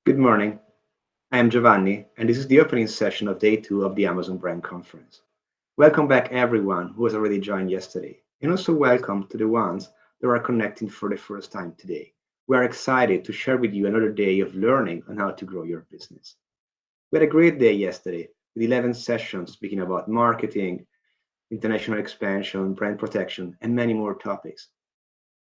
Good morning. I am Giovanni, and this is the opening session of day two of the Amazon Brand Conference. Welcome back, everyone who has already joined yesterday, and also welcome to the ones that are connecting for the first time today. We are excited to share with you another day of learning on how to grow your business. We had a great day yesterday with 11 sessions speaking about marketing, international expansion, brand protection, and many more topics.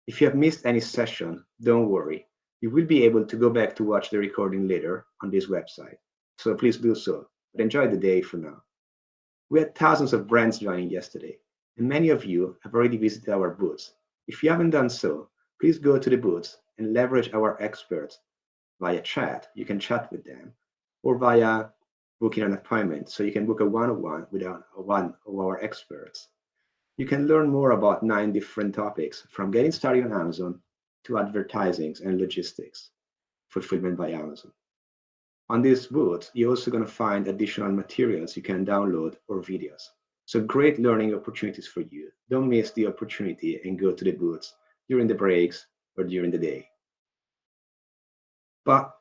If you have missed any session, don't worry. You will be able to go back to watch the recording later on this website. So please do so, but enjoy the day for now. We had thousands of brands joining yesterday, and many of you have already visited our booths. If you haven't done so, please go to the booths and leverage our experts via chat. You can chat with them, or via booking an appointment, so you can book a one-on-one with one of our experts. You can learn more about 9 different topics, from getting started on Amazon to advertising and logistics, fulfillment by Amazon. On this booth, you're also going to find additional materials you can download or videos. So great learning opportunities for you. Don't miss the opportunity and go to the booths during the breaks or during the day. But,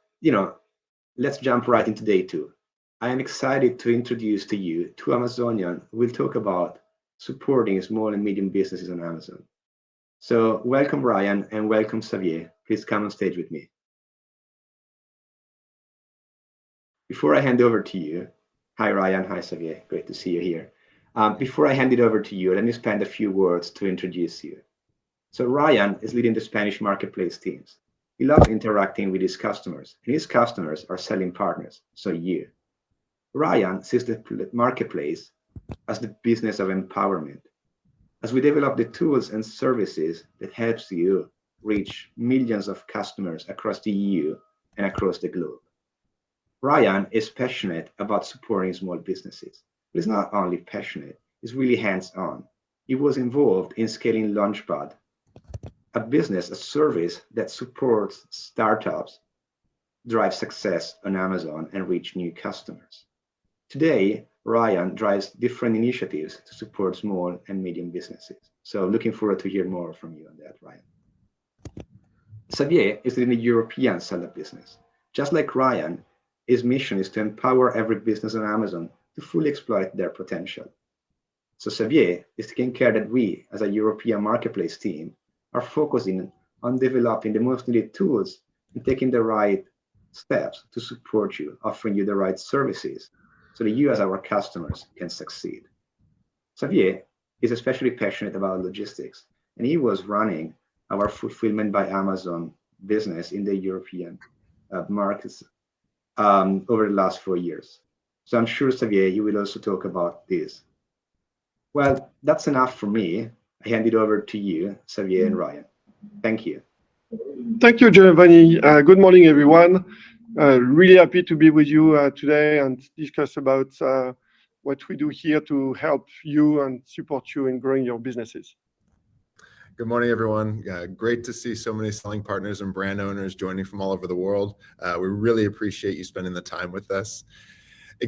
let's jump right into day two. I am excited to introduce to you two Amazonians who will talk about supporting small and medium businesses on Amazon. So welcome, Ryan, and welcome, Xavier. Please come on stage with me. Before I hand over to you, hi, Ryan. Hi, Xavier. Great to see you here. Before I hand it over to you, let me spend a few words to introduce you. So Ryan is leading the Spanish marketplace teams. He loves interacting with his customers, and his customers are selling partners, so you. Ryan sees the marketplace as the business of empowerment. As we develop the tools and services that helps you reach millions of customers across the EU and across the globe. Ryan is passionate about supporting small businesses. But he's not only passionate, he's really hands-on. He was involved in scaling Launchpad, a business, a service that supports startups, drive success on Amazon, and reach new customers. Today, Ryan drives different initiatives to support small and medium businesses. So looking forward to hear more from you on that, Ryan. Xavier is in the European seller business. Just like Ryan, his mission is to empower every business on Amazon to fully exploit their potential. So Xavier is taking care that we, as a European marketplace team, are focusing on developing the most needed tools and taking the right steps to support you, offering you the right services so that you as our customers can succeed. Xavier is especially passionate about logistics, and he was running our fulfillment by Amazon business in the European markets over the last 4 years. So I'm sure, Xavier, you will also talk about this. Well, that's enough for me. I hand it over to you, Xavier and Ryan. Thank you. Thank you, Giovanni. Good morning, everyone. Really happy to be with you today and discuss about what we do here to help you and support you in growing your businesses. Good morning, everyone. Great to see so many selling partners and brand owners joining from all over the world. We really appreciate you spending the time with us.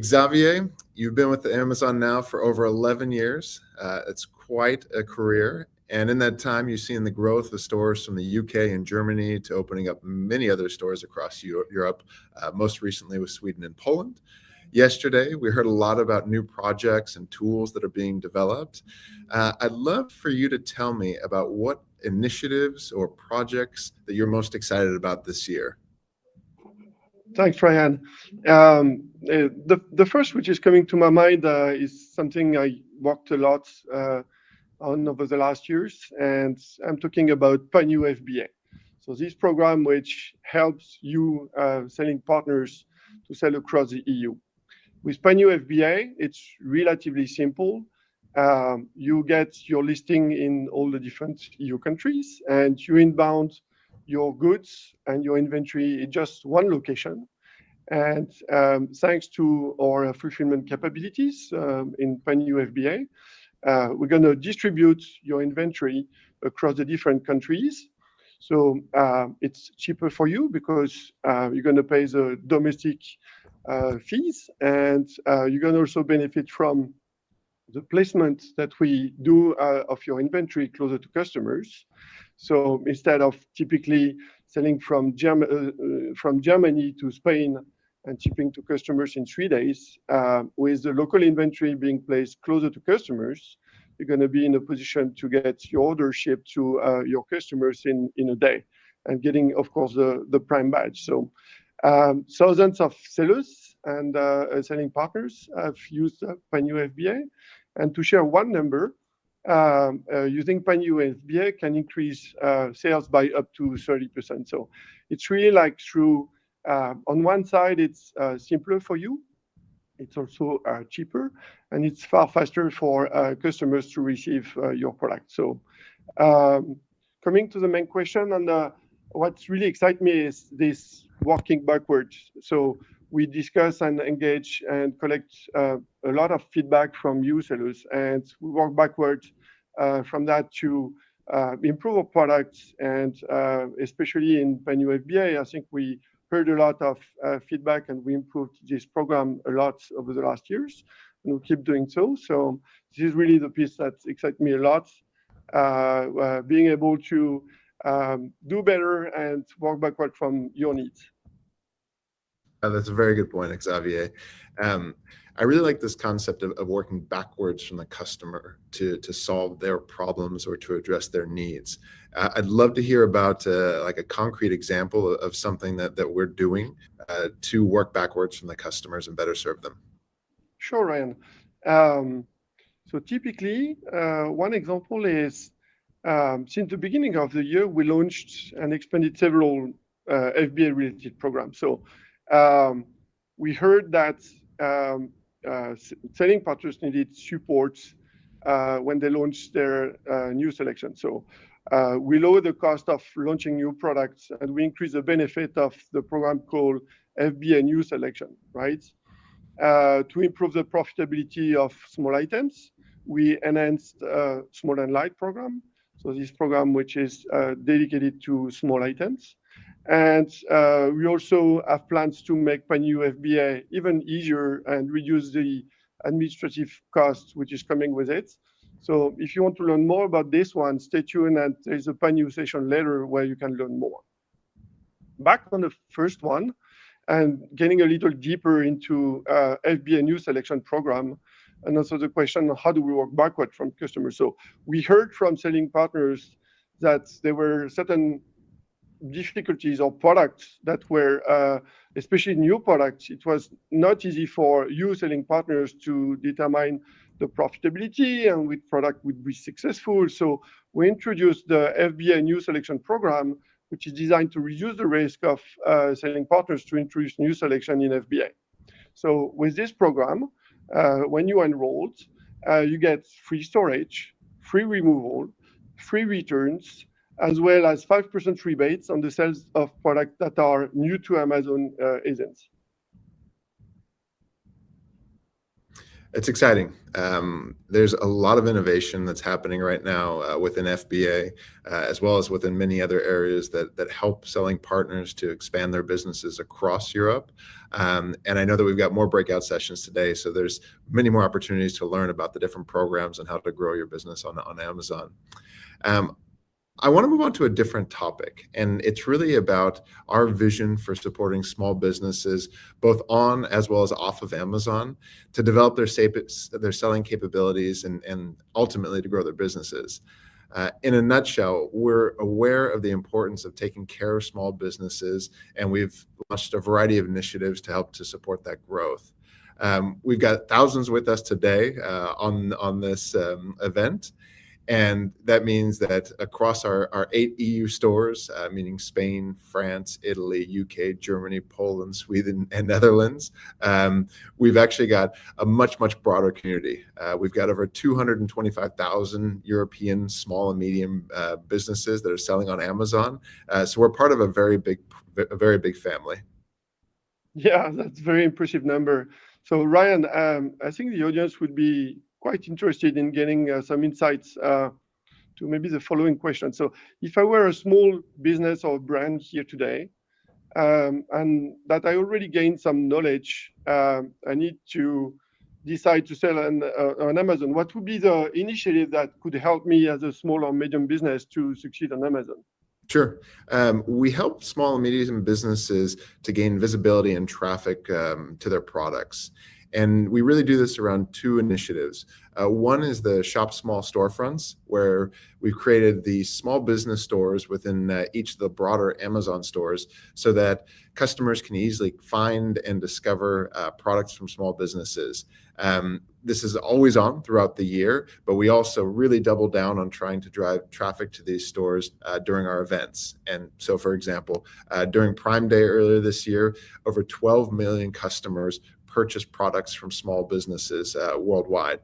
Xavier, you've been with Amazon now for over 11 years. It's quite a career. And in that time, you've seen the growth of stores from the UK and Germany to opening up many other stores across Europe, most recently with Sweden and Poland. Yesterday, we heard a lot about new projects and tools that are being developed. I'd love for you to tell me about what initiatives or projects that you're most excited about this year. Thanks, Ryan. The first which is coming to my mind is something I worked a lot on over the last years, and I'm talking about Panu FBA. So this program which helps you selling partners to sell across the EU. With Panu FBA, it's relatively simple. You get your listing in all the different EU countries, and you inbound your goods and your inventory in just one location. And thanks to our fulfillment capabilities in Panu FBA, we're going to distribute your inventory across the different countries. So it's cheaper for you because you're going to pay the domestic fees, and you're going to also benefit from the placement that we do of your inventory closer to customers. So instead of typically selling from from Germany to Spain and shipping to customers in 3 days, with the local inventory being placed closer to customers, you're going to be in a position to get your order shipped to your customers in a day, and getting, of course, the Prime badge. So thousands of sellers and selling partners have used Panyu FBA. And to share one number, using Panyu FBA can increase sales by up to 30%. So it's really like through, on one side, it's simpler for you. It's also cheaper, and it's far faster for customers to receive your product. So coming to the main question, and what really excites me is this working backwards. So we discuss and engage and collect a lot of feedback from you sellers, and we work backwards from that to improve our products. And especially in Panyu FBA, I think we heard a lot of feedback, and we improved this program a lot over the last years, and we'll keep doing so. So this is really the piece that excites me a lot, being able to do better and work backward from your needs. That's a very good point, Xavier. I really like this concept of working backwards from the customer to solve their problems or to address their needs. I'd love to hear about like a concrete example of something that we're doing to work backwards from the customers and better serve them. Sure, Ryan. So typically, one example is, since the beginning of the year, we launched and expanded several FBA-related programs. So we heard that selling partners needed support when they launched their new selection. So we lower the cost of launching new products, and we increase the benefit of the program called FBA New Selection, right? To improve the profitability of small items, we enhanced Small and Light program. So this program, which is dedicated to small items. And we also have plans to make Panyu FBA even easier and reduce the administrative costs, which is coming with it. So if you want to learn more about this one, stay tuned, and there's a Panyu session later where you can learn more. Back on the first one, and getting a little deeper into FBA New Selection program, and also the question, how do we work backward from customers? So we heard from selling partners that there were certain difficulties or products that were, especially new products, it was not easy for you selling partners to determine the profitability and which product would be successful. So we introduced the FBA New Selection program, which is designed to reduce the risk of selling partners to introduce new selection in FBA. So with this program, when you enrolled, you get free storage, free removal, free returns, as well as 5% rebates on the sales of products that are new to Amazon agents. It's exciting. There's a lot of innovation that's happening right now within FBA, as well as within many other areas that help selling partners to expand their businesses across Europe. And I know that we've got more breakout sessions today, so there's many more opportunities to learn about the different programs and how to grow your business on Amazon. I want to move on to a different topic, and it's really about our vision for supporting small businesses, both on as well as off of Amazon, to develop their selling capabilities and ultimately to grow their businesses. In a nutshell, we're aware of the importance of taking care of small businesses, and we've launched a variety of initiatives to help to support that growth. We've got thousands with us today on this event. And that means that across our 8 EU stores, meaning Spain, France, Italy, UK, Germany, Poland, Sweden, and Netherlands, we've actually got a much, much broader community. We've got over 225,000 European small and medium businesses that are selling on Amazon. So we're part of a very big family. Yeah, that's a very impressive number. So Ryan, I think the audience would be quite interested in getting some insights to maybe the following question. So if I were a small business or brand here today, and that I already gained some knowledge, I need to decide to sell on Amazon, what would be the initiative that could help me as a small or medium business to succeed on Amazon? Sure. We help small and medium businesses to gain visibility and traffic to their products. And we really do this around two initiatives. One is the Shop Small storefronts, where we've created the small business stores within each of the broader Amazon stores so that customers can easily find and discover products from small businesses. This is always on throughout the year, but we also really double down on trying to drive traffic to these stores during our events. And so, for example, during Prime Day earlier this year, over 12 million customers purchased products from small businesses worldwide.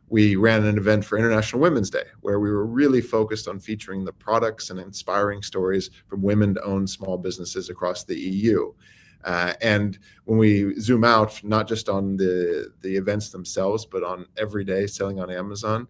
We ran an event for International Women's Day where we were really focused on featuring the products and inspiring stories from women-owned small businesses across the EU. And when we zoom out, not just on the events themselves, but on everyday selling on Amazon,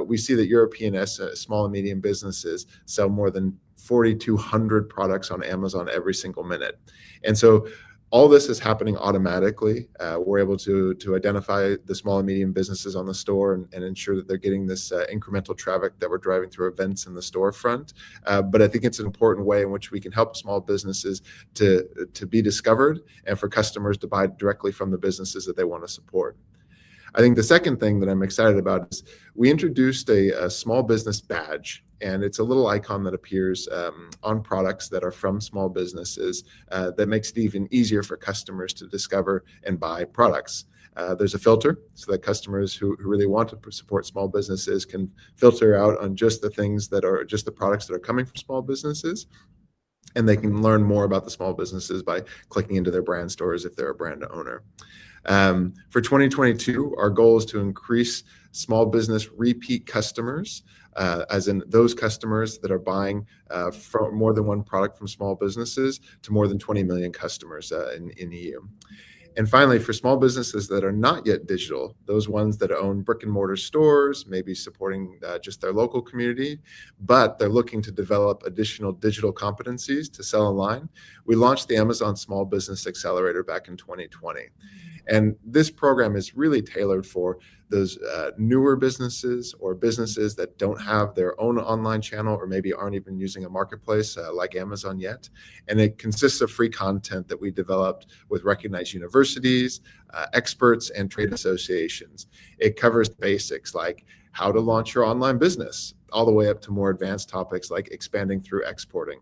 we see that European small and medium businesses sell more than 4,200 products on Amazon every single minute. And so all this is happening automatically. We're able to identify the small and medium businesses on the store and ensure that they're getting this incremental traffic that we're driving through events in the storefront. But I think it's an important way in which we can help small businesses to be discovered and for customers to buy directly from the businesses that they want to support. I think the second thing that I'm excited about is we introduced a small business badge, and it's a little icon that appears on products that are from small businesses that makes it even easier for customers to discover and buy products. There's a filter so that customers who really want to support small businesses can filter out on just the things that are just the products that are coming from small businesses. And they can learn more about the small businesses by clicking into their brand stores if they're a brand owner. For 2022, our goal is to increase small business repeat customers, as in those customers that are buying from more than one product from small businesses, to more than 20 million customers in EU. And finally, for small businesses that are not yet digital, those ones that own brick and mortar stores, maybe supporting just their local community, but they're looking to develop additional digital competencies to sell online, we launched the Amazon Small Business Accelerator back in 2020. And this program is really tailored for those newer businesses or businesses that don't have their own online channel or maybe aren't even using a marketplace like Amazon yet. And it consists of free content that we developed with recognized universities, experts, and trade associations. It covers basics like how to launch your online business, all the way up to more advanced topics like expanding through exporting.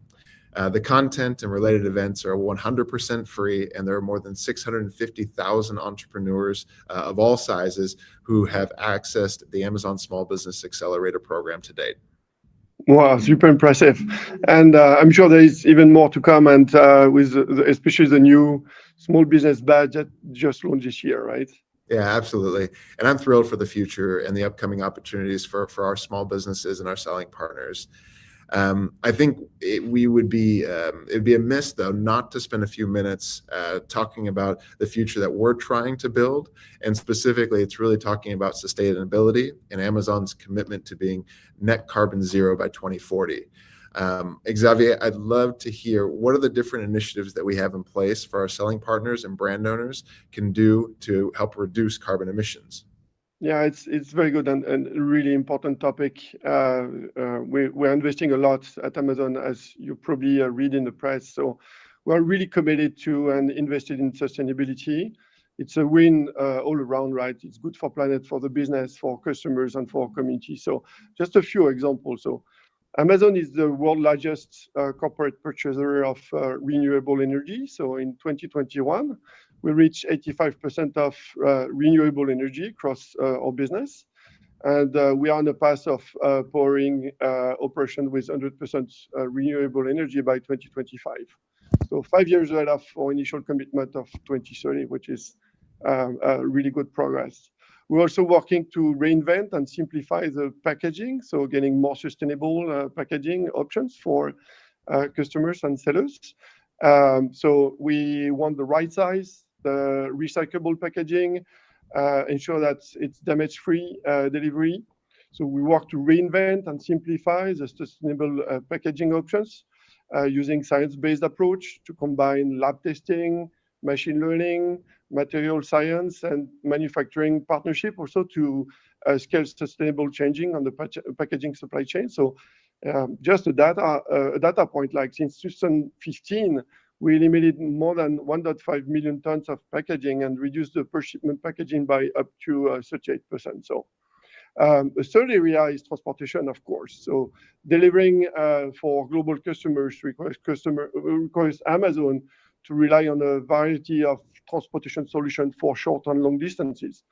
The content and related events are 100% free, and there are more than 650,000 entrepreneurs of all sizes who have accessed the Amazon Small Business Accelerator program to date. Wow, super impressive. And I'm sure there is even more to come, and with especially the new small business badge that just launched this year, right? Yeah, absolutely. And I'm thrilled for the future and the upcoming opportunities for our small businesses and our selling partners. I think it'd be amiss though not to spend a few minutes talking about the future that we're trying to build, and specifically, it's really talking about sustainability and Amazon's commitment to being net carbon zero by 2040. Xavier, I'd love to hear what are the different initiatives that we have in place for our selling partners and brand owners can do to help reduce carbon emissions. Yeah, it's very good and really important topic. We're investing a lot at Amazon, as you probably read in the press. So we're really committed to and invested in sustainability. It's a win all around, right? It's good for planet, for the business, for customers, and for community. So just a few examples. So Amazon is the world's largest corporate purchaser of renewable energy. So in 2021, we reached 85% of renewable energy across our business. And we are on the path of powering operation with 100% renewable energy by 2025. So 5 years ahead of our initial commitment of 2030, which is really good progress. We're also working to reinvent and simplify the packaging, so getting more sustainable packaging options for customers and sellers. So we want the right size, the recyclable packaging, ensure that it's damage-free delivery. So we work to reinvent and simplify the sustainable packaging options using science-based approach to combine lab testing, machine learning, material science, and manufacturing partnership, also to scale sustainable changing on the packaging supply chain. So Just a data point, like since 2015, we eliminated more than 1.5 million tons of packaging and reduced the per shipment packaging by up to 38%. So a third area is transportation, of course. So delivering for global customers requires Amazon to rely on a variety of transportation solutions for short and long distances.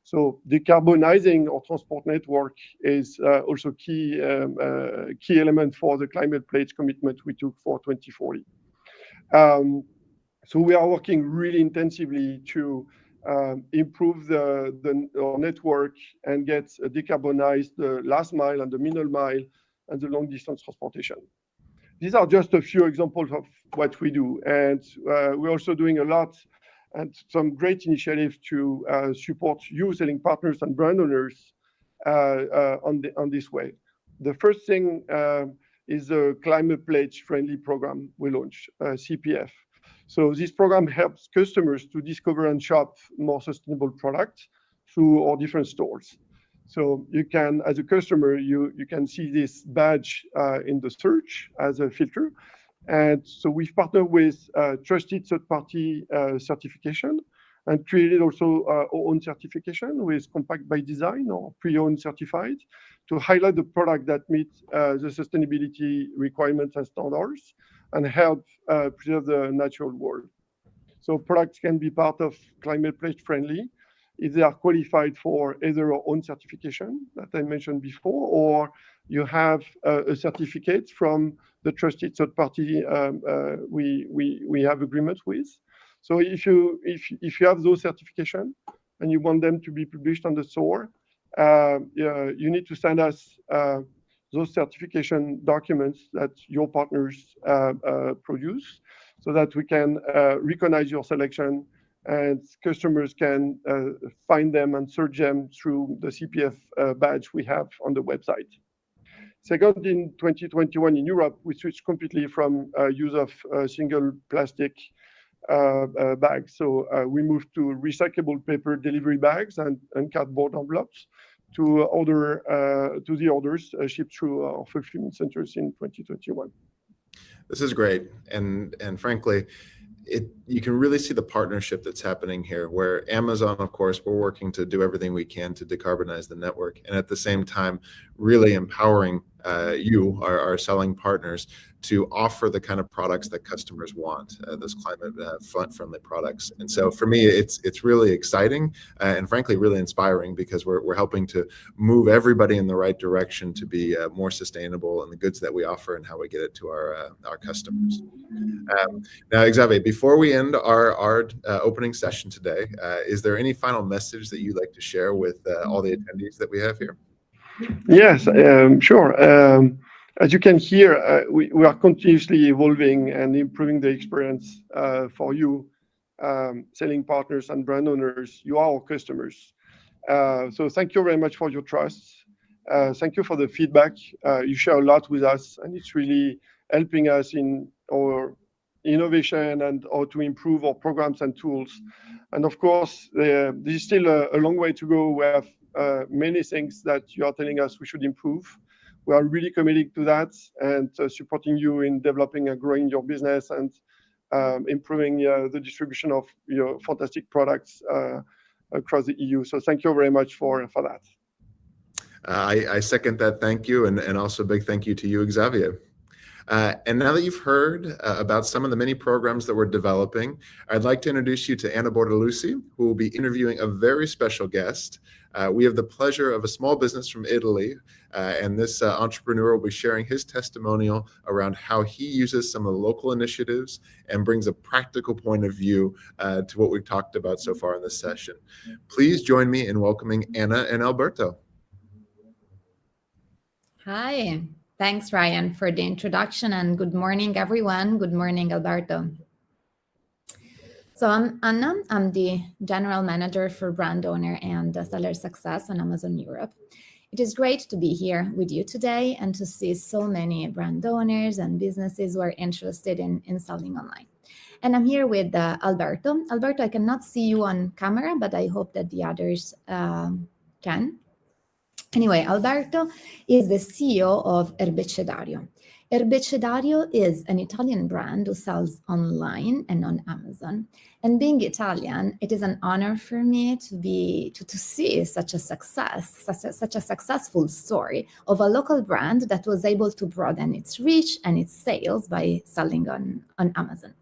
So decarbonizing our transport network is also key element for the climate pledge commitment we took for 2040. So we are working really intensively to improve our network and get decarbonized the last mile and the middle mile and the long distance transportation. These are just a few examples of what we do, and we're also doing a lot and some great initiatives to support you selling partners and brand owners on this way. The first thing is a climate pledge friendly program we launched, CPF. So this program helps customers to discover and shop more sustainable products through our different stores. So you can, as a customer, you can see this badge in the search as a filter. And so we've partnered with trusted third-party certification and created also our own certification with Compact by Design or pre-owned certified to highlight the product that meets the sustainability requirements and standards and help preserve the natural world. So products can be part of climate pledge friendly if they are qualified for either our own certification that I mentioned before, or you have a certificate from the trusted third party we have agreement with. So if you have those certifications and you want them to be published on the store, you need to send us those certification documents that your partners produce, so that we can recognize your selection and customers can find them and search them through the CPF badge we have on the website. Second, in 2021 in Europe, we switched completely from use of single plastic bags. So we moved to recyclable paper delivery bags and cardboard envelopes to the orders shipped through our fulfillment centers in 2021. This is great, and frankly, you can really see the partnership that's happening here, where Amazon, of course, we're working to do everything we can to decarbonize the network, and at the same time, really empowering you, our selling partners, to offer the kind of products that customers want, those climate friendly products. And so for me, it's really exciting and frankly really inspiring, because we're helping to move everybody in the right direction to be more sustainable in the goods that we offer and how we get it to our customers. Now, Xavier, before we end our opening session today, is there any final message that you'd like to share with all the attendees that we have here? Yes, sure. As you can hear, we are continuously evolving and improving the experience for you, selling partners and brand owners. You are our customers. So thank you very much for your trust. Thank you for the feedback. You share a lot with us, and it's really helping us in our innovation and how to improve our programs and tools. And of course, this is still a long way to go. We have many things that you are telling us we should improve. We are really committed to that and supporting you in developing and growing your business and improving the distribution of your fantastic products across the EU. So thank you very much for that. I second that thank you, and also a big thank you to you, Xavier. And now that you've heard about some of the many programs that we're developing, I'd like to introduce you to Anna Bortoluci, who will be interviewing a very special guest. We have the pleasure of a small business from Italy, and this entrepreneur will be sharing his testimonial around how he uses some of the local initiatives and brings a practical point of view to what we've talked about so far in this session. Please join me in welcoming Anna and Alberto. Hi. Thanks, Ryan, for the introduction, and good morning, everyone. Good morning, Alberto. So I'm Anna. I'm the General Manager for Brand Owner and Seller Success on Amazon Europe. It is great to be here with you today and to see so many brand owners and businesses who are interested in selling online. And I'm here with Alberto. Alberto, I cannot see you on camera, but I hope that the others can. Anyway, Alberto is the CEO of Erbecedario. Erbecedario is an Italian brand who sells online and on Amazon. And being Italian, it is an honor for me to see such a successful story of a local brand that was able to broaden its reach and its sales by selling on Amazon.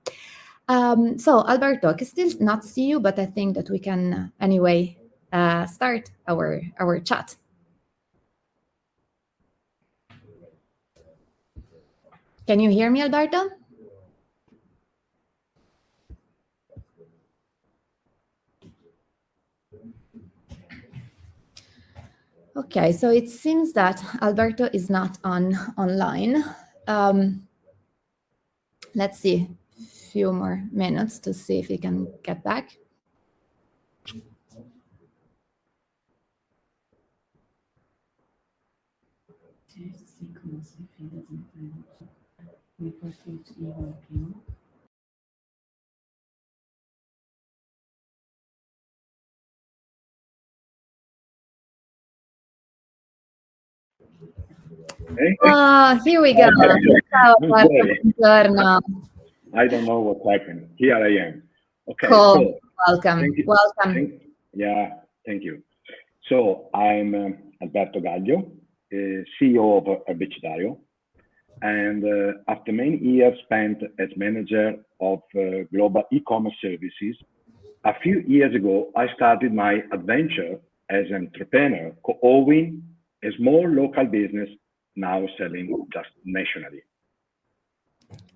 So Alberto, I can still not see you, but I think that we can anyway start our chat. Can you hear me, Alberto? Okay, so it seems that Alberto is not online. Let's see a few more minutes to see if he can get back. Oh, here we go. Ciao, I don't know what happened. Here I am. Okay. Cool. So, welcome. Thank you. So I'm Alberto Gaglio, CEO of Erbecedario, and after many years spent as manager of global e-commerce services, a few years ago I started my adventure as an entrepreneur, co-owning a small local business now selling just nationally.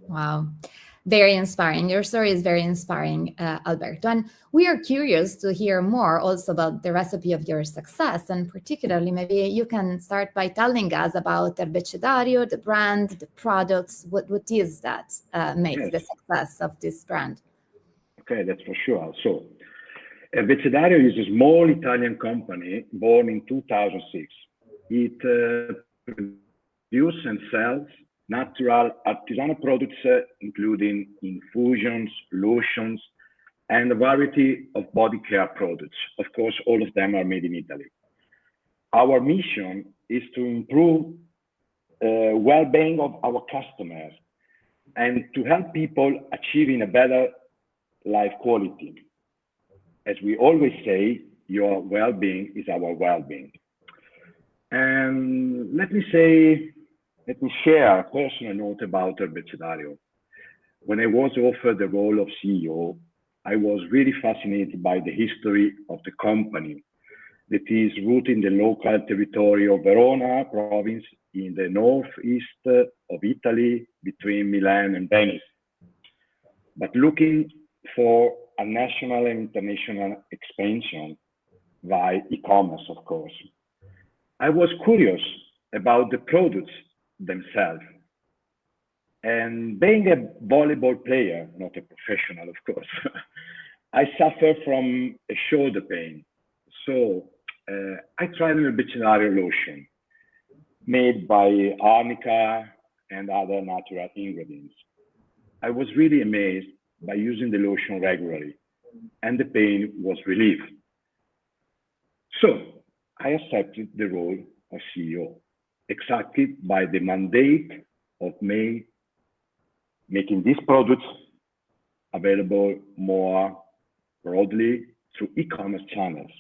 Wow. Very inspiring. Your story is very inspiring, Alberto. And we are curious to hear more also about the recipe of your success. And particularly, maybe you can start by telling us about Erbecedario, the brand, the products. What is that makes the success of this brand? Okay, that's for sure. So Erbecedario is a small Italian company born in 2006. It produces and sells natural artisanal products, including infusions, lotions, and a variety of body care products. Of course, all of them are made in Italy. Our mission is to improve well-being of our customers and to help people achieving a better life quality. As we always say, your well-being is our well-being. And let me share a personal note about Erbecedario. When I was offered the role of CEO, I was really fascinated by the history of the company that is rooted in the local territory of Verona province in the northeast of Italy between Milan and Venice. But looking for a national and international expansion via e-commerce, of course. I was curious about the products themselves. And being a volleyball player, not a professional, of course, I suffer from a shoulder pain. So I tried an Erbecedario lotion made by arnica and other natural ingredients. I was really amazed by using the lotion regularly, and the pain was relieved. So I accepted the role of CEO, exactly by the mandate of making these products available more broadly through e-commerce channels.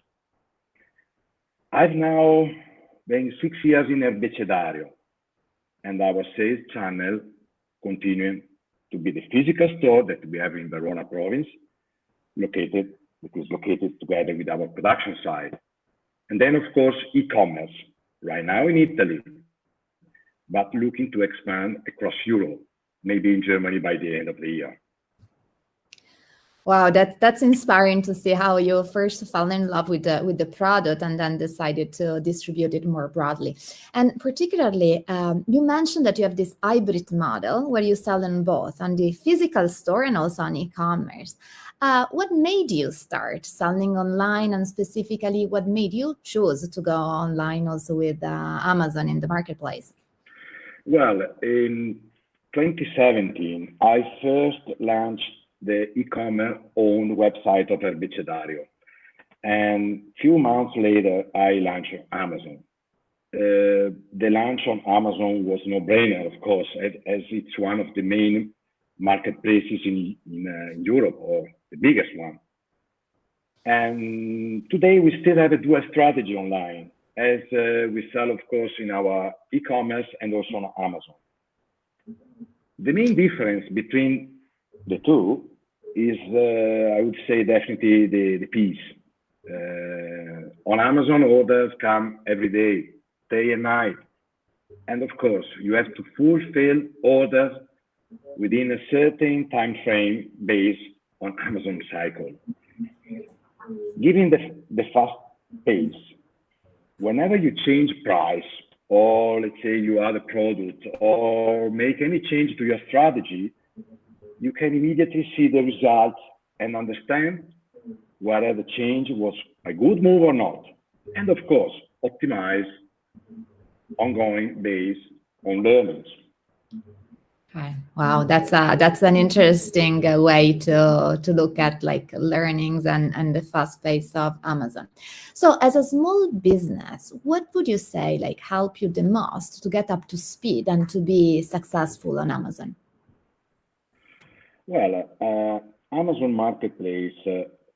I've now been 6 years in Erbecedario, and our sales channel continuing to be the physical store that we have in Verona province, located together with our production site. And then, of course, e-commerce, right now in Italy, but looking to expand across Europe, maybe in Germany by the end of the year. Wow, that's inspiring to see how you first fell in love with the product and then decided to distribute it more broadly. And particularly, you mentioned that you have this hybrid model where you sell in both on the physical store and also on e-commerce. What made you start selling online, and specifically what made you choose to go online also with Amazon in the marketplace? Well, in 2017, I first launched the e-commerce owned website of Erbecedario. And a few months later, I launched Amazon. the launch on Amazon was no-brainer, of course, as it's one of the main marketplaces in Europe, or the biggest one. And today we still have a dual strategy online, as we sell, of course, in our e-commerce and also on Amazon. The main difference between the two is, I would say, definitely the peace. On Amazon, orders come every day and night. And of course, you have to fulfill orders within a certain time frame based on Amazon cycle. Given the fast pace, whenever you change price, or let's say you add a product, or make any change to your strategy, you can immediately see the results and understand whether the change was a good move or not. And of course, optimize ongoing based on learnings. Okay. Wow, that's an interesting way to look at like learnings and the fast pace of Amazon. So as a small business, what would you say like help you the most to get up to speed and to be successful on Amazon? Well, Amazon Marketplace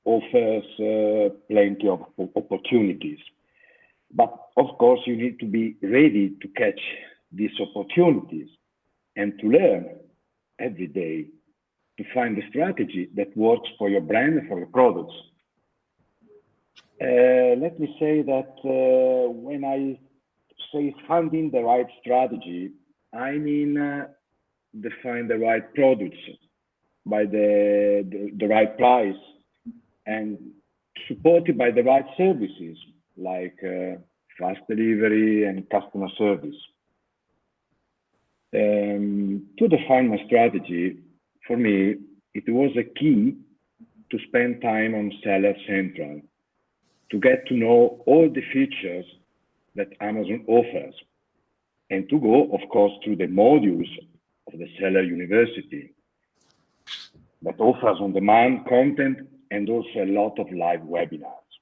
offers plenty of opportunities, but of course you need to be ready to catch these opportunities and to learn every day to find the strategy that works for your brand and for your products. Let me say that when I say finding the right strategy, I mean define the right products by the right price and supported by the right services like fast delivery and customer service. To define my strategy, for me, it was a key to spend time on Seller Central, to get to know all the features that Amazon offers, and to go, of course, through the modules of the Seller University that offers on-demand content and also a lot of live webinars.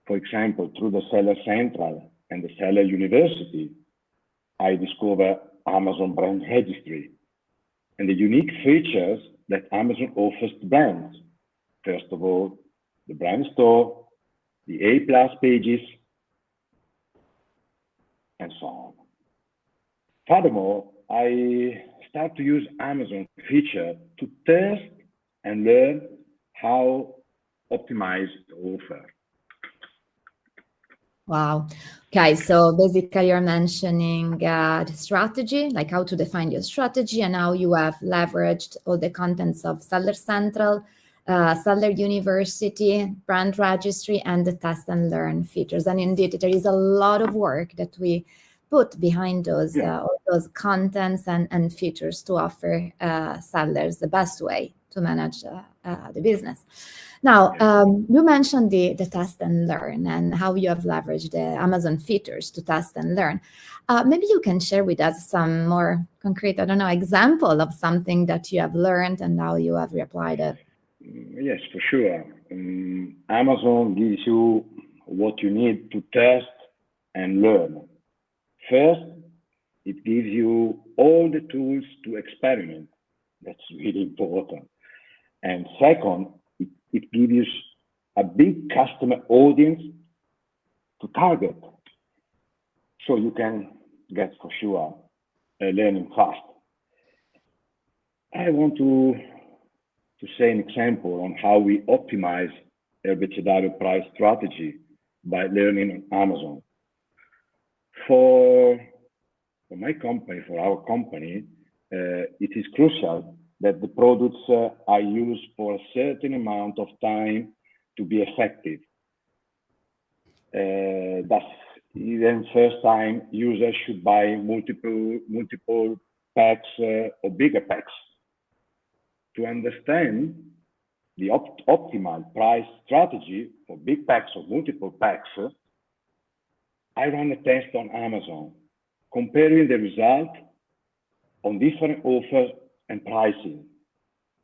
For example, through the Seller Central and the Seller University, I discover Amazon Brand Registry and the unique features that Amazon offers to brands. First of all, the brand store, the A+ pages, and so on. Furthermore, I start to use Amazon feature to test and learn how optimize the offer. Wow. Okay, so basically you're mentioning the strategy, like how to define your strategy and how you have leveraged all the contents of Seller Central, Seller University, Brand Registry, and the test and learn features. And indeed, there is a lot of work that we put behind those contents and features to offer sellers the best way to manage the business. Now, you mentioned the test and learn and how you have leveraged the Amazon features to test and learn. Maybe you can share with us some more concrete, example of something that you have learned and how you have reapplied it. Yes, for sure. Amazon gives you what you need to test and learn. First, it gives you all the tools to experiment. That's really important. And second, it gives you a big customer audience to target. So you can get, for sure, learning fast. I want to say an example on how we optimize Herbicidario price strategy by learning on Amazon. For my company, for our company, it is crucial that the products are used for a certain amount of time to be effective. Thus, even first time users should buy multiple packs or bigger packs. To understand the optimal price strategy for big packs or multiple packs, I ran a test on Amazon, comparing the result on different offers and pricing,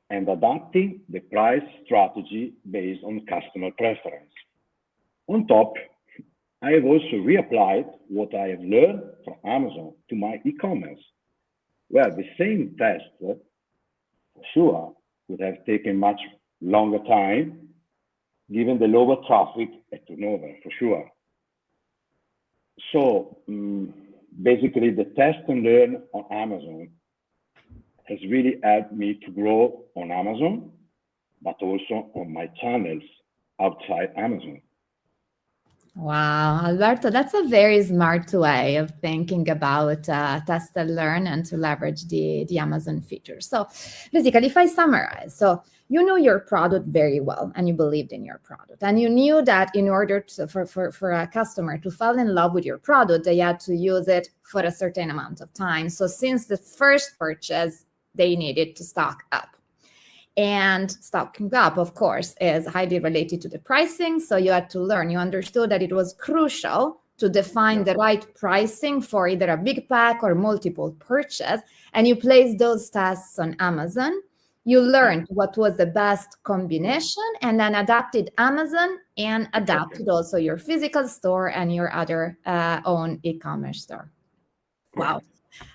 and adapting the price strategy based on customer preference. On top, I have also reapplied what I have learned from Amazon to my e-commerce. Well, the same test, for sure, would have taken much longer time, given the lower traffic and turnover, for sure. So basically, the test and learn on Amazon has really helped me to grow on Amazon, but also on my channels outside Amazon. Wow, Alberto, that's a very smart way of thinking about test and learn and to leverage the Amazon features. So basically, if I summarize, so you know your product very well and you believed in your product. And you knew that in order to, for a customer to fall in love with your product, they had to use it for a certain amount of time. So since the first purchase, they needed to stock up. And stocking up, of course, is highly related to the pricing. So you had to learn, you understood that it was crucial to define the right pricing for either a big pack or multiple purchase. And you placed those tests on Amazon. You learned what was the best combination and then adapted Amazon and adapted also your physical store and your other own e-commerce store. Wow.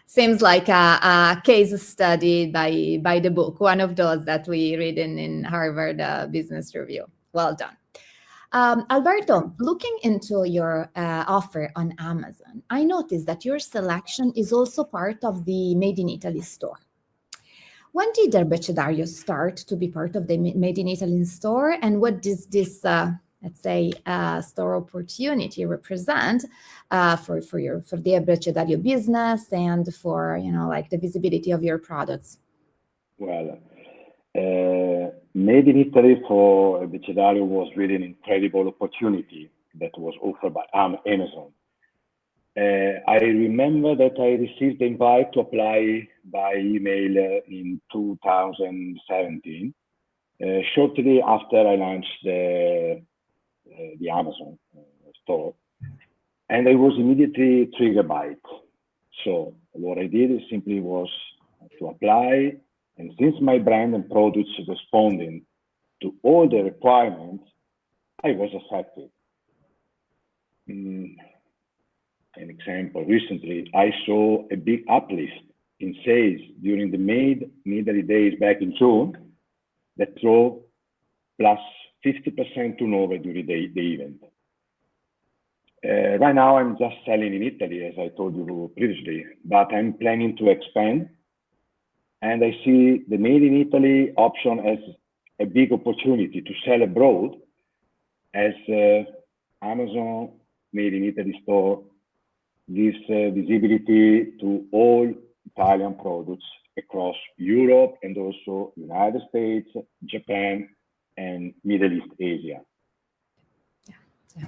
Seems like a case study by the book, one of those that we read in Harvard Business Review. Well done. Alberto, looking into your offer on Amazon, I noticed that your selection is also part of the Made in Italy store. When did Herbecedario start to be part of the Made in Italy store, and what does this let's say, store opportunity represent for the Herbecedario business and for, like the visibility of your products? Well, Made in Italy for Herbecedario was really an incredible opportunity that was offered by Amazon. I remember that I received the invite to apply by email in 2017, shortly after I launched the Amazon store, and I was immediately triggered by it. So what I did simply was to apply, and since my brand and products responding to all the requirements, I was accepted. An example, recently I saw a big uplift in sales during the Made in Italy days back in June that drove plus 50% turnover during the event. Right now, I'm just selling in Italy, as I told you previously, but I'm planning to expand. And I see the Made in Italy option as a big opportunity to sell abroad, as Amazon Made in Italy store gives visibility to all Italian products across Europe and also United States, Japan, and Middle East Asia. Yeah.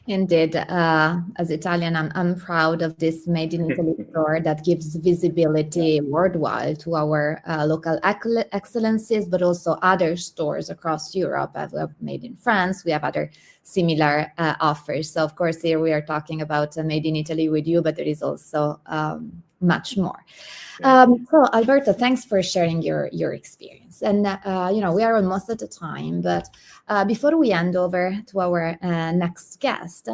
Indeed, as Italian, I'm proud of this Made in Italy store that gives visibility worldwide to our local excellencies, but also other stores across Europe. We have Made in France, we have other similar offers. So of course, here we are talking about Made in Italy with you, but there is also much more. So Alberto, thanks for sharing your experience. And we are almost at the time, but before we hand over to our next guest,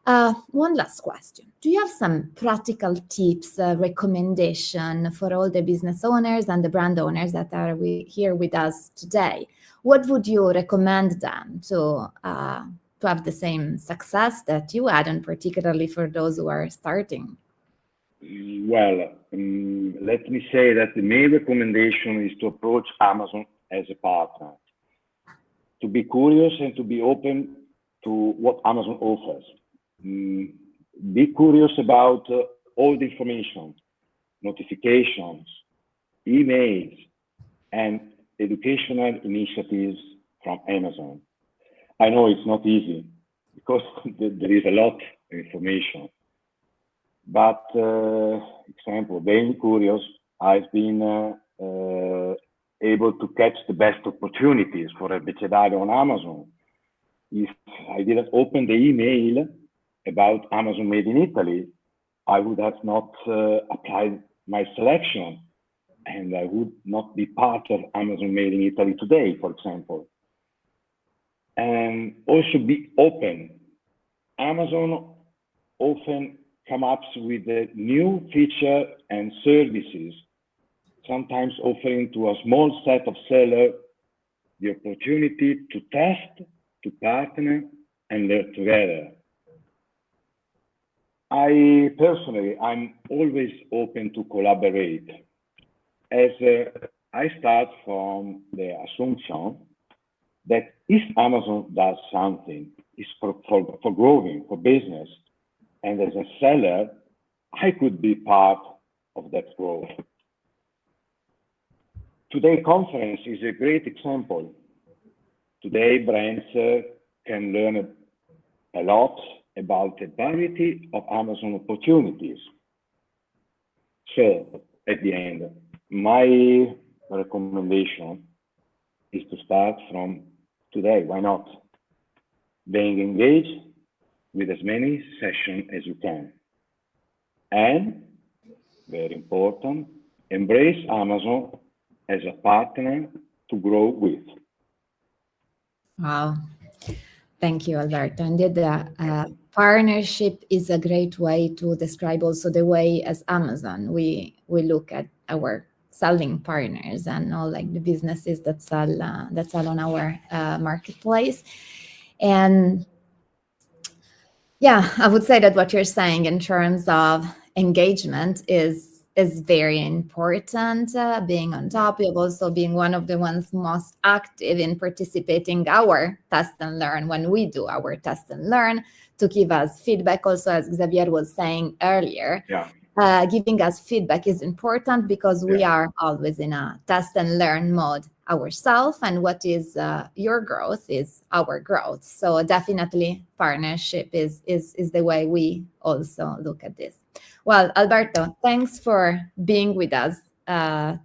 one last question. Do you have some practical tips, recommendation for all the business owners and the brand owners that are here with us today? What would you recommend them to have the same success that you had, and particularly for those who are starting? Well, let me say that the main recommendation is to approach Amazon as a partner, to be curious and to be open to what Amazon offers. Be curious about all the information, notifications, emails, and educational initiatives from Amazon. I know it's not easy because there is a lot of information. But, example, being curious, I've been able to catch the best opportunities for Herbecedario on Amazon. If I didn't open the email about Amazon Made in Italy, I would have not applied my selection, and I would not be part of Amazon Made in Italy today, for example. And also be open Amazon often come up with a new feature and services, sometimes offering to a small set of sellers the opportunity to test, to partner, and learn together. I'm always open to collaborate, as I start from the assumption that if Amazon does something, it's for growing, for business, and as a seller, I could be part of that growth. Today's conference is a great example. Today, brands can learn a lot about the variety of Amazon opportunities. So, at the end, my recommendation is to start from today. Why not? Being engaged with as many sessions as you can. And, very important, embrace Amazon as a partner to grow with. Wow. Thank you, Alberto. Indeed, partnership is a great way to describe also the way as Amazon we look at our selling partners and all like the businesses that sell on our marketplace. And yeah, I would say that what you're saying in terms of engagement is very important. Being on top of also being one of the ones most active in participating our test and learn when we do our test and learn, to give us feedback also, as Xavier was saying earlier. Yeah. Giving us feedback is important because we are always in a test and learn mode ourselves, and what is your growth is our growth. So definitely partnership is the way we also look at this. Well, Alberto, thanks for being with us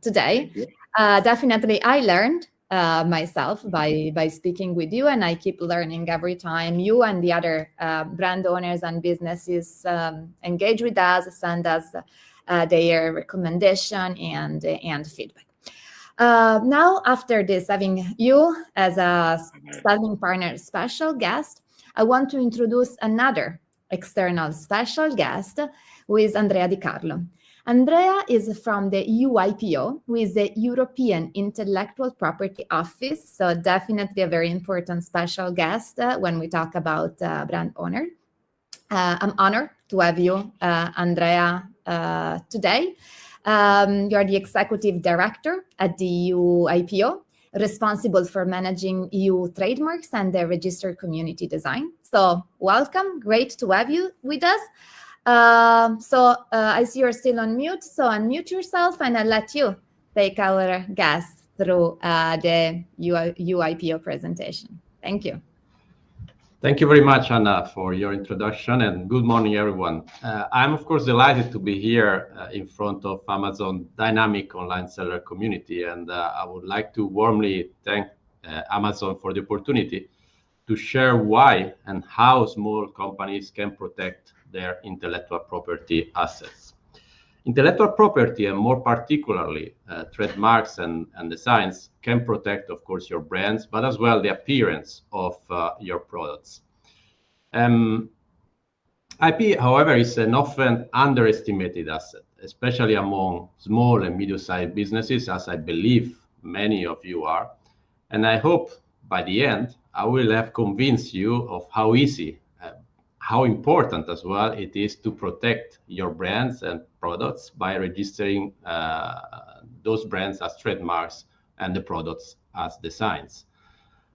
today. Definitely I learned myself by speaking with you, and I keep learning every time you and the other brand owners and businesses engage with us, send us their recommendation and feedback. Now, after this, having you as a selling partner special guest, I want to introduce another external special guest, who is Andrea Di Carlo. Andrea is from the EUIPO, who is the European Intellectual Property Office, so definitely a very important special guest when we talk about brand owner. I'm honored to have you, Andrea, today. You are the Executive Director at the EUIPO, responsible for managing EU trademarks and the registered community design. So welcome, great to have you with us. I see you're still on mute, so unmute yourself and I'll let you take our guests through the EUIPO presentation. Thank you. Thank you very much, Anna, for your introduction, and good morning, everyone. I'm, of course, delighted to be here in front of Amazon Dynamic Online Seller Community, and I would like to warmly thank Amazon for the opportunity to share why and how small companies can protect their intellectual property assets. Intellectual property, and more particularly trademarks and designs, can protect, of course, your brands, but as well the appearance of your products. IP, however, is an often underestimated asset, especially among small and medium-sized businesses, as I believe many of you are. And I hope by the end, I will have convinced you of how easy, how important as well it is to protect your brands and products by registering those brands as trademarks and the products as designs.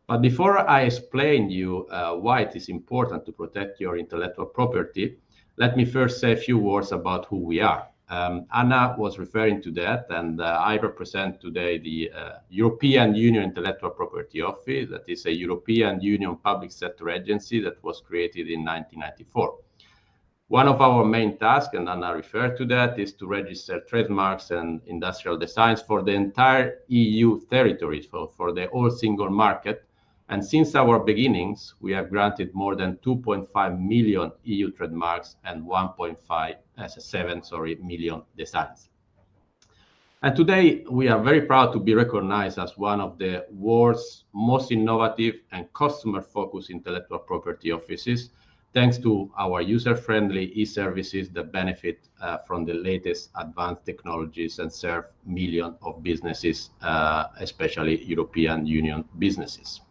But before I explain you why it is important to protect your intellectual property, let me first say a few words about who we are. Anna was referring to that, and I represent today the European Union Intellectual Property Office. That is a European Union public sector agency that was created in 1994. One of our main tasks, and Anna referred to that, is to register trademarks and industrial designs for the entire EU territory, for the whole single market. And since our beginnings, we have granted more than 2.5 million EU trademarks and 1.7 million designs. And today, we are very proud to be recognized as one of the world's most innovative and customer-focused intellectual property offices thanks to our user-friendly e-services that benefit from the latest advanced technologies and serve millions of businesses, especially European Union businesses.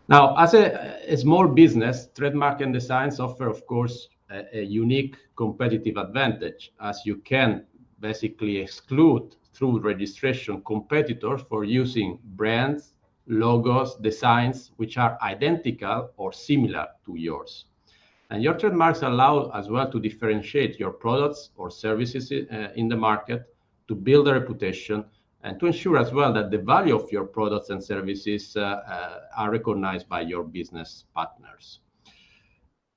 Now, as a small business, trademark and designs offer, of course, a unique competitive advantage, as you can basically exclude through registration competitors for using brands, logos, designs which are identical or similar to yours. And your trademarks allow as well to differentiate your products or services in the market, to build a reputation, and to ensure as well that the value of your products and services are recognized by your business partners.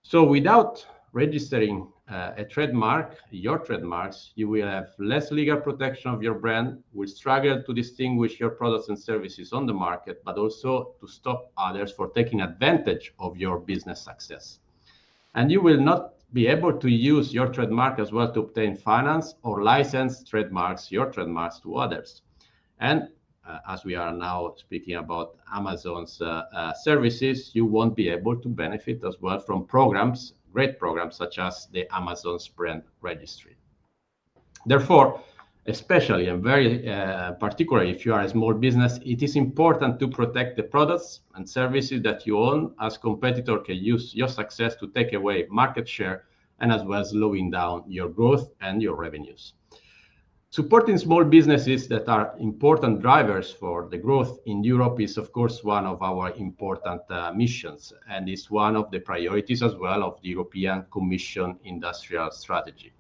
So without registering a trademark, your trademarks, you will have less legal protection of your brand, will struggle to distinguish your products and services on the market, but also to stop others from taking advantage of your business success. And you will not be able to use your trademark as well to obtain finance or license your trademarks to others. And as we are now speaking about Amazon's services, you won't be able to benefit as well from programs, great programs such as the Amazon's brand registry. Therefore, especially and very particularly if you are a small business, it is important to protect the products and services that you own, as competitors can use your success to take away market share and as well as slowing down your growth and your revenues. Supporting small businesses that are important drivers for the growth in Europe is, of course, one of our important missions, and is one of the priorities as well of the European Commission Industrial Strategy.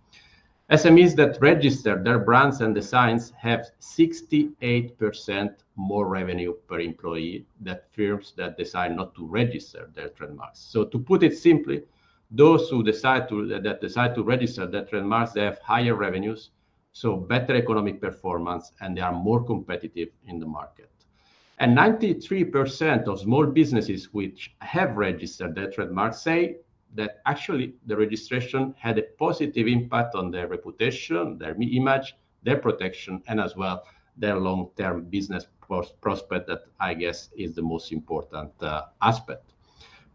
SMEs that register their brands and designs have 68% more revenue per employee than firms that decide not to register their trademarks. So to put it simply, those who decide to register their trademarks, they have higher revenues, so better economic performance, and they are more competitive in the market. And 93% of small businesses which have registered their trademarks say that actually the registration had a positive impact on their reputation, their image, their protection, and as well their long-term business prospect, that I guess is the most important aspect.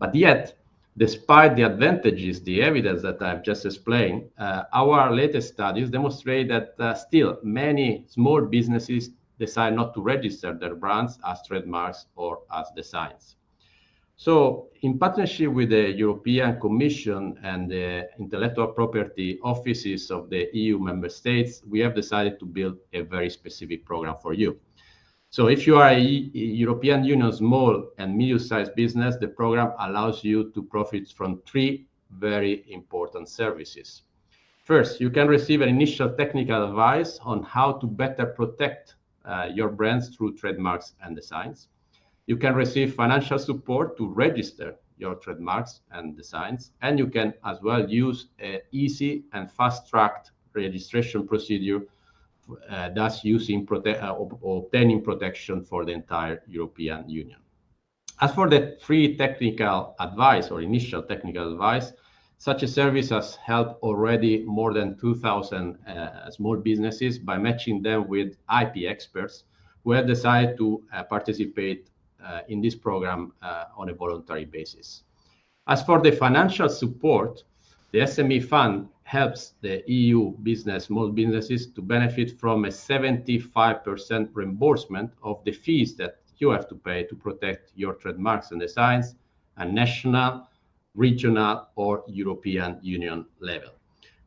But yet, despite the advantages, the evidence that I've just explained, our latest studies demonstrate that still many small businesses decide not to register their brands as trademarks or as designs. So in partnership with the European Commission and the intellectual property offices of the EU member states, we have decided to build a very specific program for you. So if you are a European Union small and medium-sized business, the program allows you to profit from 3 very important services. First, you can receive an initial technical advice on how to better protect your brands through trademarks and designs. You can receive financial support to register your trademarks and designs, and you can as well use an easy and fast-tracked registration procedure, thus obtaining protection for the entire European Union. As for the free technical advice or initial technical advice, such a service has helped already more than 2,000 small businesses by matching them with IP experts who have decided to participate in this program on a voluntary basis. As for the financial support, the SME Fund helps the EU small businesses to benefit from a 75% reimbursement of the fees that you have to pay to protect your trademarks and designs at national, regional, or European Union level.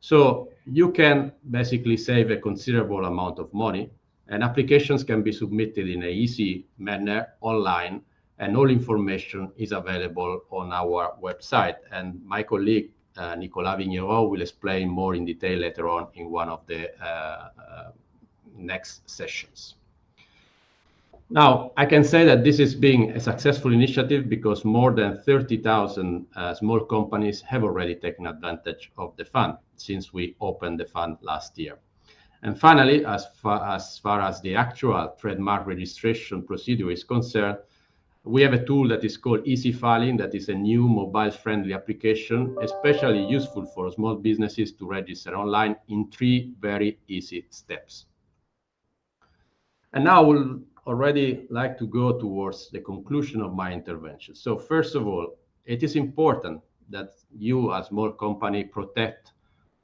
So you can basically save a considerable amount of money, and applications can be submitted in an easy manner online, and all information is available on our website. And my colleague, Nicolas Vigneron, will explain more in detail later on in one of the next sessions. Now, I can say that this is being a successful initiative because more than 30,000 small companies have already taken advantage of the fund since we opened the fund last year. And finally, as far as the actual trademark registration procedure is concerned, we have a tool that is called Easy Filing, that is a new mobile-friendly application, especially useful for small businesses to register online in 3 very easy steps. And now I would already like to go towards the conclusion of my intervention. So first of all, it is important that you, as a small company, protect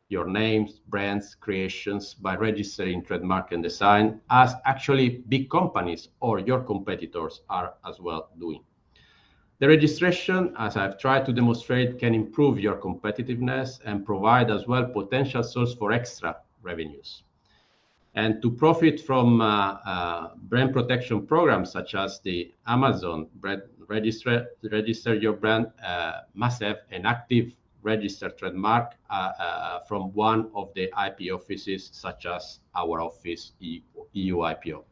your names, brands, creations by registering trademark and design, as actually big companies or your competitors are as well doing. The registration, as I've tried to demonstrate, can improve your competitiveness and provide as well potential source for extra revenues. And to profit from brand protection programs such as the Amazon brand register your brand must have an active registered trademark from one of the IP offices such as our office, EU IPO.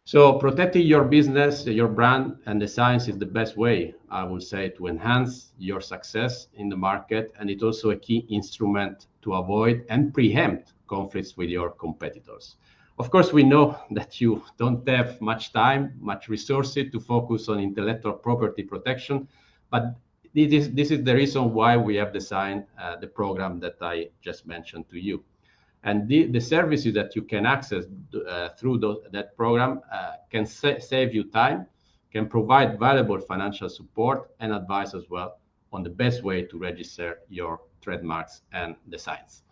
So protecting your business, your brand, and the science is the best way, I would say, to enhance your success in the market. And it's also a key instrument to avoid and preempt conflicts with your competitors. Of course, we know that you don't have much time, much resources to focus on intellectual property protection, but this is the reason why we have designed the program that I just mentioned to you. And the services that you can access through that program can save you time, can provide valuable financial support and advice as well on the best way to register your trademarks and designs.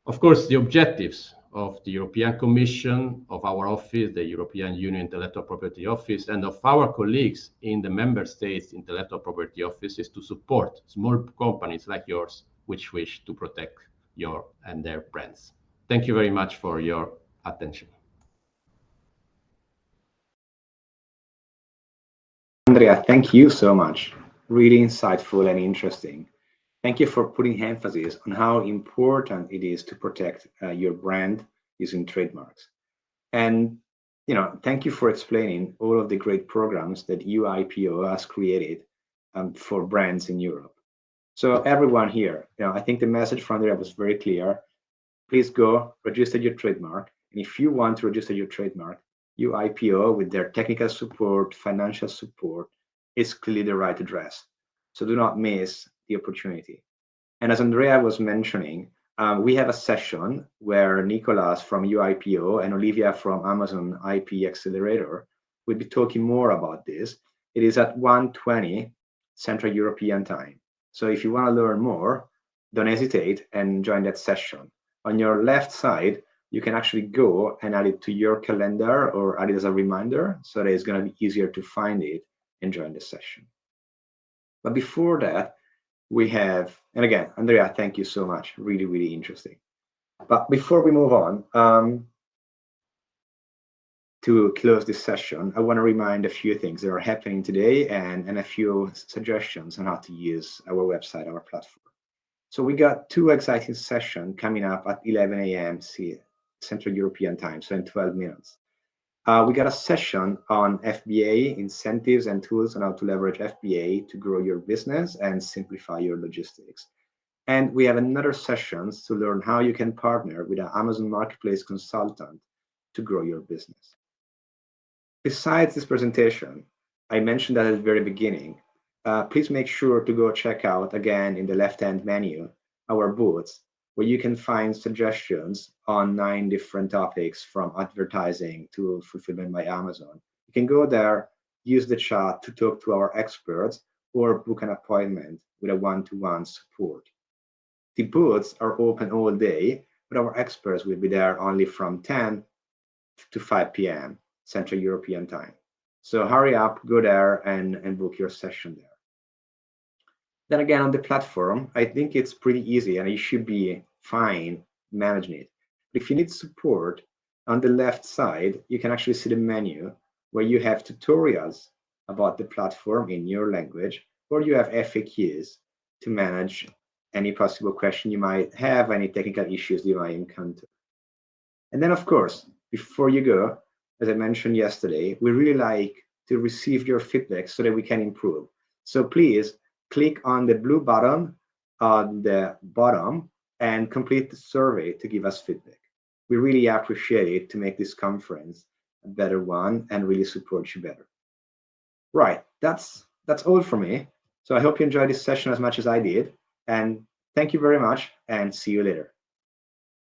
Of course, the objectives of the European Commission, of our office, the European Union Intellectual Property Office, and of our colleagues in the member states intellectual property offices to support small companies like yours which wish to protect your and their brands. Thank you very much for your attention. Andrea, thank you so much. Really insightful and interesting. Thank you for putting emphasis on how important it is to protect your brand using trademarks. And thank you for explaining all of the great programs that EUIPO has created for brands in Europe. So everyone here, I think the message from Andrea was very clear. Please go register your trademark. And if you want to register your trademark, EUIPO with their technical support, financial support is clearly the right address. So do not miss the opportunity. And as Andrea was mentioning, we have a session where Nicolas from EUIPO and Olivia from Amazon IP Accelerator will be talking more about this. It is at 1:20 Central European Time. So if you want to learn more, don't hesitate and join that session. On your left side, you can actually go and add it to your calendar or add it as a reminder so that it's going to be easier to find it and join the session. But before that, we have, and again, Andrea, thank you so much. Really, really interesting. But before we move on, to close this session, I want to remind a few things that are happening today and a few suggestions on how to use our website, our platform. So we got two exciting sessions coming up at 11 a.m. Central European Time, so in 12 minutes. We got a session on FBA, incentives and tools on how to leverage FBA to grow your business and simplify your logistics. And we have another session to learn how you can partner with an Amazon Marketplace consultant to grow your business. Besides this presentation, I mentioned that at the very beginning, please make sure to go check out again in the left-hand menu, our booths, where you can find suggestions on 9 different topics from advertising to fulfillment by Amazon. You can go there, use the chat to talk to our experts or book an appointment with a one-to-one support. The booths are open all day, but our experts will be there only from 10 to 5 p.m. Central European Time. So hurry up, go there and book your session there. Then again, on the platform, I think it's pretty easy and you should be fine managing it. But if you need support, on the left side, you can actually see the menu where you have tutorials about the platform in your language, or you have FAQs to manage any possible question you might have, any technical issues you might encounter. And then, of course, before you go, as I mentioned yesterday, we really like to receive your feedback so that we can improve. So please click on the blue button on the bottom and complete the survey to give us feedback. We really appreciate it to make this conference a better one and really support you better. Right, that's all for me. So I hope you enjoyed this session as much as I did. And thank you very much and see you later.